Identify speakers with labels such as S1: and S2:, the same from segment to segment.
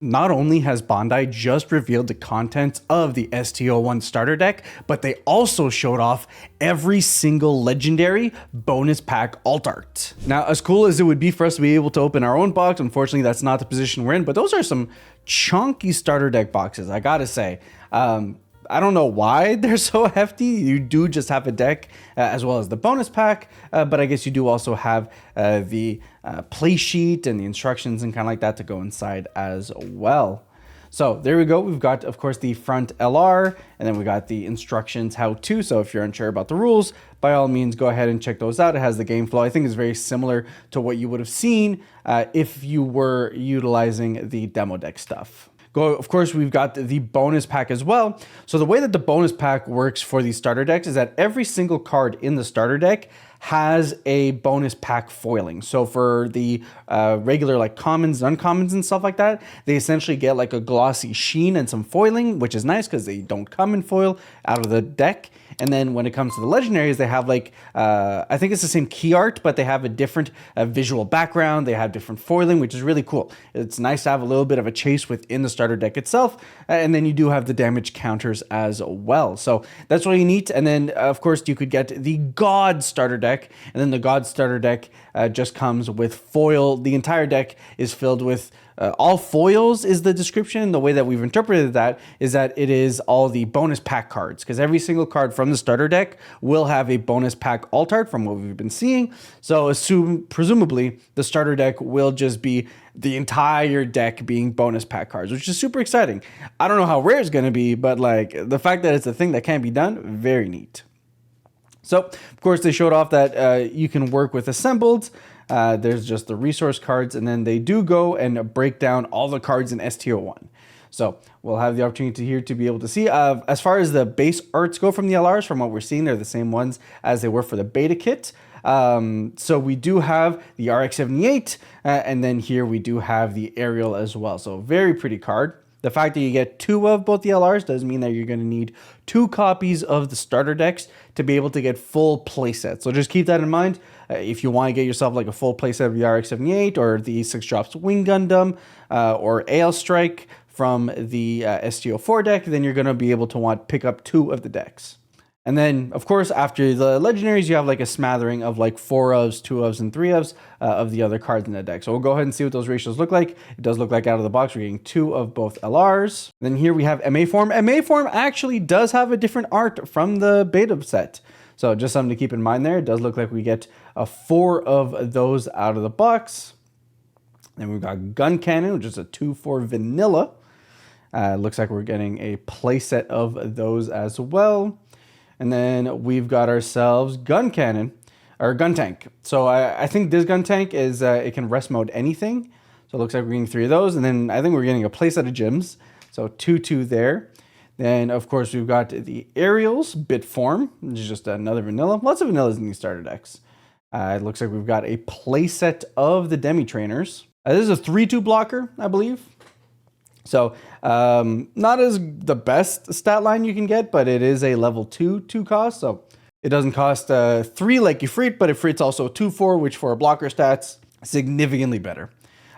S1: Not only has Bandai just revealed the contents of the STO1 starter deck, but they also showed off every single legendary bonus pack alt art. Now, as cool as it would be for us to be able to open our own box, unfortunately that's not the position we're in, but those are some chunky starter deck boxes, I gotta say. I don't know why they're so hefty. You do just have a deck as well as the bonus pack, but I guess you do also have the play sheet and the instructions and kind of like that to go inside as well. So there we go. We've got, of course, the front LR, and then we got the instructions how to. So if you're unsure about the rules, by all means, go ahead and check those out. It has the game flow. I think it's very similar to what you would have seen if you were utilizing the demo deck stuff. Of course, we've got the bonus pack as well. So the way that the bonus pack works for these starter decks is that every single card in the starter deck has a bonus pack foiling. So for the regular like commons and uncommons and stuff like that, they essentially get like a glossy sheen and some foiling, which is nice because they don't come in foil out of the deck. And then when it comes to the legendaries, they have like, I think it's the same key art, but they have a different visual background. They have different foiling, which is really cool. It's nice to have a little bit of a chase within the starter deck itself. And then you do have the damage counters as well. So that's really neat. And then, of course, you could get the God starter deck. And then the God starter deck just comes with foil. The entire deck is filled with all foils is the description. The way that we've interpreted that is that it is all the bonus pack cards, because every single card from the starter deck will have a bonus pack alt art from what we've been seeing. So presumably the starter deck will just be the entire deck being bonus pack cards, which is super exciting. I don't know how rare it's going to be, but like the fact that it's a thing that can be done, very neat. So of course they showed off that you can work with assembled. There's just the resource cards, and then they do go and break down all the cards in STO1. So we'll have the opportunity here to be able to see. As far as the base arts go from the LRs, from what we're seeing, they're the same ones as they were for the beta kit. So we do have the RX-78, and then here we do have the Aerial as well. So very pretty card. The fact that you get two of both the LRs does mean that you're going to need 2 copies of the starter decks to be able to get full playsets. So just keep that in mind. If you want to get yourself like a full playset of the RX-78 or the 6 drops Wing Gundam or AL Strike from the STO4 deck, then you're going to be able to pick up 2 of the decks. And then, of course, after the legendaries, you have like a smattering of like 4 ofs, 2 ofs, and 3 ofs of the other cards in the deck. So we'll go ahead and see what those ratios look like. It does look like out of the box, we're getting 2 of both LRs. Then here we have MA form. MA form actually does have a different art from the beta set. So just something to keep in mind there. It does look like we get 4 of those out of the box. Then we've got Gun Cannon, which is a 2/4 vanilla. Looks like we're getting a playset of those as well. And then we've got ourselves Gun Cannon, or Gun Tank. So I think this Gun Tank is, it can rest mode anything. So it looks like we're getting 3 of those. And then I think we're getting a playset of gems. So 2/2 there. Then, of course, we've got the Aerials, bit form, which is just another vanilla. Lots of vanillas in these starter decks. It looks like we've got a playset of the Demi Trainers. This is a 3/2 blocker, I believe. So not as the best stat line you can get, but it is a level 2 cost. So it doesn't cost 3 like Ifrit, but Ifrit's also 2/4, which for a blocker stats, significantly better.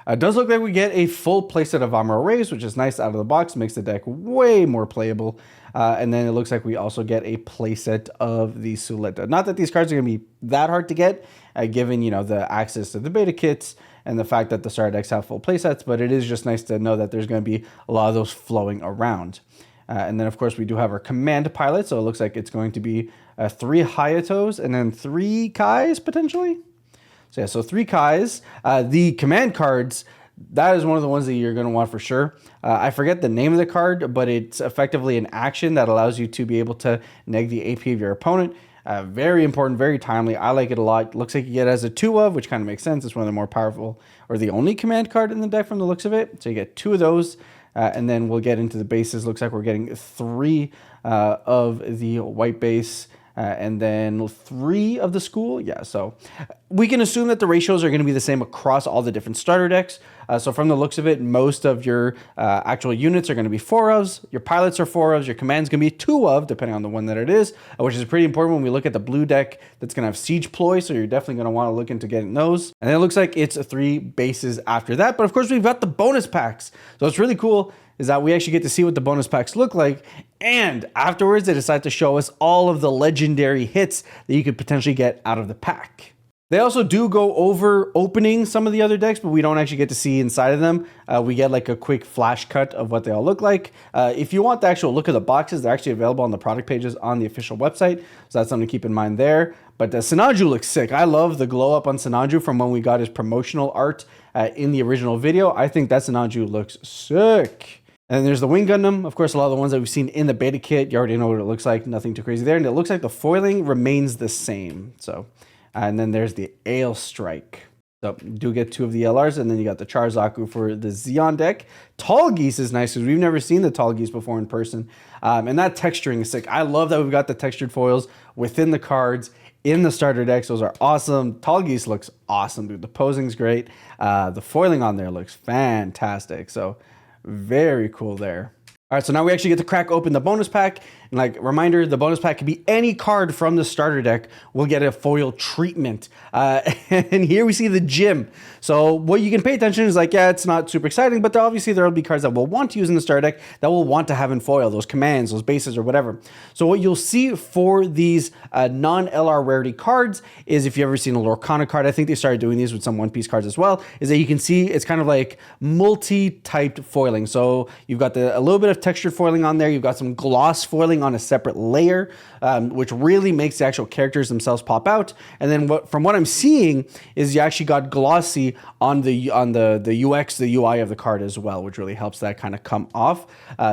S1: It does look like we get a full playset of Armor Rays, which is nice out of the box, makes the deck way more playable. And then it looks like we also get a playset of the Suleta. Not that these cards are going to be that hard to get, given, you know, the access to the beta kits and the fact that the starter decks have full playsets, but it is just nice to know that there's going to be a lot of those flowing around. And then, of course, we do have our command pilot, so it looks like it's going to be 3 Hayatos and then 3 Kais, potentially. So yeah, so 3 Kais. The command cards, that is one of the ones that you're going to want for sure. I forget the name of the card, but it's effectively an action that allows you to be able to neg the AP of your opponent. Very important, very timely. I like it a lot. Looks like you get it as a 2 of, which kind of makes sense. It's one of the more powerful, or the only command card in the deck from the looks of it. So you get 2 of those, and then we'll get into the bases. Looks like we're getting 3 of the white base, and then 3 of the school. Yeah, so we can assume that the ratios are going to be the same across all the different starter decks. So from the looks of it, most of your actual units are going to be 4 ofs. Your pilots are 4 ofs. Your command's going to be 2 of, depending on the one that it is, which is pretty important when we look at the blue deck that's going to have siege ploy. So you're definitely going to want to look into getting those. And then it looks like it's 3 bases after that. But of course, we've got the bonus packs. So what's really cool is that we actually get to see what the bonus packs look like. And afterwards, they decide to show us all of the legendary hits that you could potentially get out of the pack. They also do go over opening some of the other decks, but we don't actually get to see inside of them. We get like a quick flash cut of what they all look like. If you want the actual look of the boxes, they're actually available on the product pages on the official website. So that's something to keep in mind there. But Sinanju looks sick. I love the glow up on Sinanju from when we got his promotional art in the original video. I think that Sinanju looks sick. And then there's the Wing Gundam. Of course, a lot of the ones that we've seen in the beta kit, you already know what it looks like. Nothing too crazy there. And it looks like the foiling remains the same. So, and then there's the Ale Strike. So you do get 2 of the LRs, and then you got the Charzaku for the Zeon deck. Tall Geese is nice because we've never seen the Tall Geese before in person. And that texturing is sick. I love that we've got the textured foils within the cards in the starter decks. Those are awesome. Tall Geese looks awesome, dude. The posing's great. The foiling on there looks fantastic. So very cool there. All right, so now we actually get to crack open the bonus pack. And like reminder, the bonus pack can be any card from the starter deck. We'll get a foil treatment. And here we see the gym. So what you can pay attention is like, yeah, it's not super exciting, but obviously there'll be cards that we'll want to use in the starter deck that we'll want to have in foil, those commands, those bases or whatever. So what you'll see for these non-LR rarity cards is, if you've ever seen a Lorcana card, I think they started doing these with some One Piece cards as well, is that you can see it's kind of like multi-typed foiling. So you've got a little bit of textured foiling on there. You've got some gloss foiling on a separate layer, which really makes the actual characters themselves pop out. And then from what I'm seeing is you actually got glossy on the UX, the UI of the card as well, which really helps that kind of come off.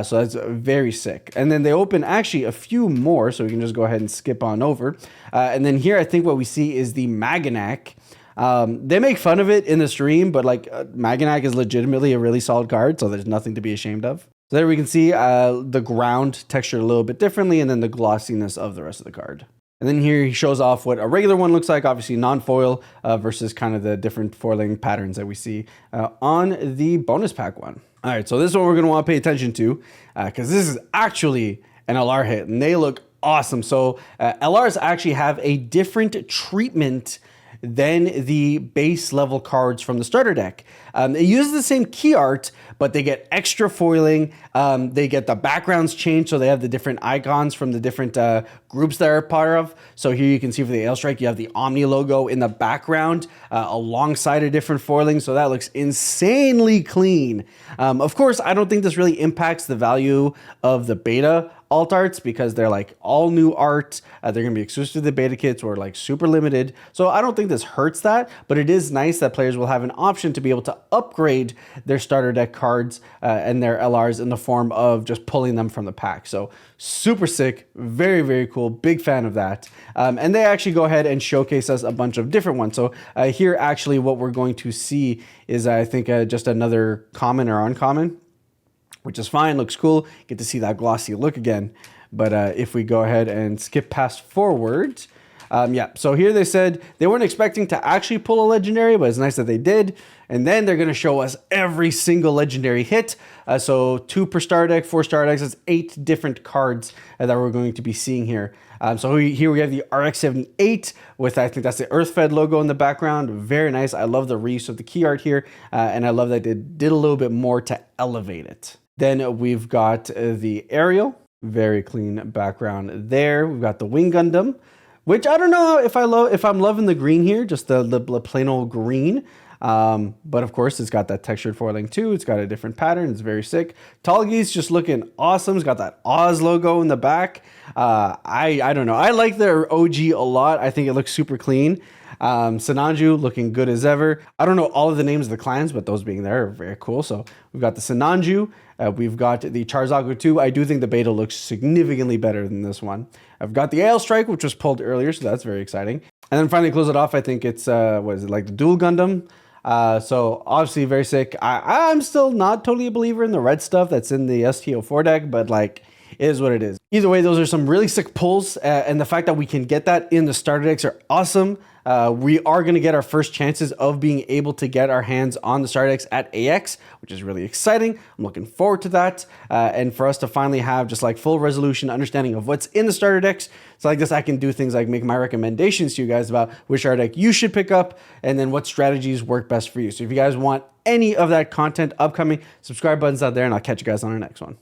S1: So that's very sick. And then they open actually a few more, so we can just go ahead and skip on over. And then here I think what we see is the Maganak. They make fun of it in the stream, but like Maganak is legitimately a really solid card, so there's nothing to be ashamed of. So there we can see the ground textured a little bit differently, and then the glossiness of the rest of the card. And then here he shows off what a regular one looks like, obviously non-foil versus kind of the different foiling patterns that we see on the bonus pack one. All right, so this is what we're going to want to pay attention to because this is actually an LR hit, and they look awesome. So LRs actually have a different treatment than the base level cards from the starter deck. They use the same key art, but they get extra foiling. They get the backgrounds changed, so they have the different icons from the different groups that are part of. So here you can see for the Ale Strike, you have the Omni logo in the background alongside a different foiling. So that looks insanely clean. Of course, I don't think this really impacts the value of the beta alt arts because they're like all new art. They're going to be exclusive to the beta kits or like super limited. So I don't think this hurts that, but it is nice that players will have an option to be able to upgrade their starter deck cards and their LRs in the form of just pulling them from the pack. So super sick, very, very cool. Big fan of that. And they actually go ahead and showcase us a bunch of different ones. So here actually what we're going to see is I think just another common or uncommon, which is fine, looks cool. Get to see that glossy look again. But if we go ahead and skip past forward, yeah, so here they said they weren't expecting to actually pull a legendary, but it's nice that they did. And then they're going to show us every single legendary hit. So 2 per star deck, 4 star decks, that's 8 different cards that we're going to be seeing here. So here we have the RX-78 with, I think that's the Earthfed logo in the background. Very nice. I love the reuse of the key art here. And I love that they did a little bit more to elevate it. Then we've got the Ariel, very clean background there. We've got the Wing Gundam, which I don't know if I'm loving the green here, just the plain old green. But of course, it's got that textured foiling too. It's got a different pattern. It's very sick. Tall Geese just looking awesome. It's got that Oz logo in the back. I don't know. I like their OG a lot. I think it looks super clean. Sinanju looking good as ever. I don't know all of the names of the clans, but those being there are very cool. So we've got the Sinanju. We've got the Charzaku 2. I do think the beta looks significantly better than this one. I've got the Ale Strike, which was pulled earlier, so that's very exciting. And then finally close it off, I think it's, what is it, like the Dual Gundam? So obviously very sick. I'm still not totally a believer in the red stuff that's in the STO4 deck, but like is what it is. Either way, those are some really sick pulls, and the fact that we can get that in the starter decks are awesome. We are going to get our first chances of being able to get our hands on the starter decks at AX, which is really exciting. I'm looking forward to that. And for us to finally have just like full resolution understanding of what's in the starter decks. So like this, I can do things like make my recommendations to you guys about which starter deck you should pick up and then what strategies work best for you. So if you guys want any of that content upcoming, subscribe button's out there, and I'll catch you guys on our next one.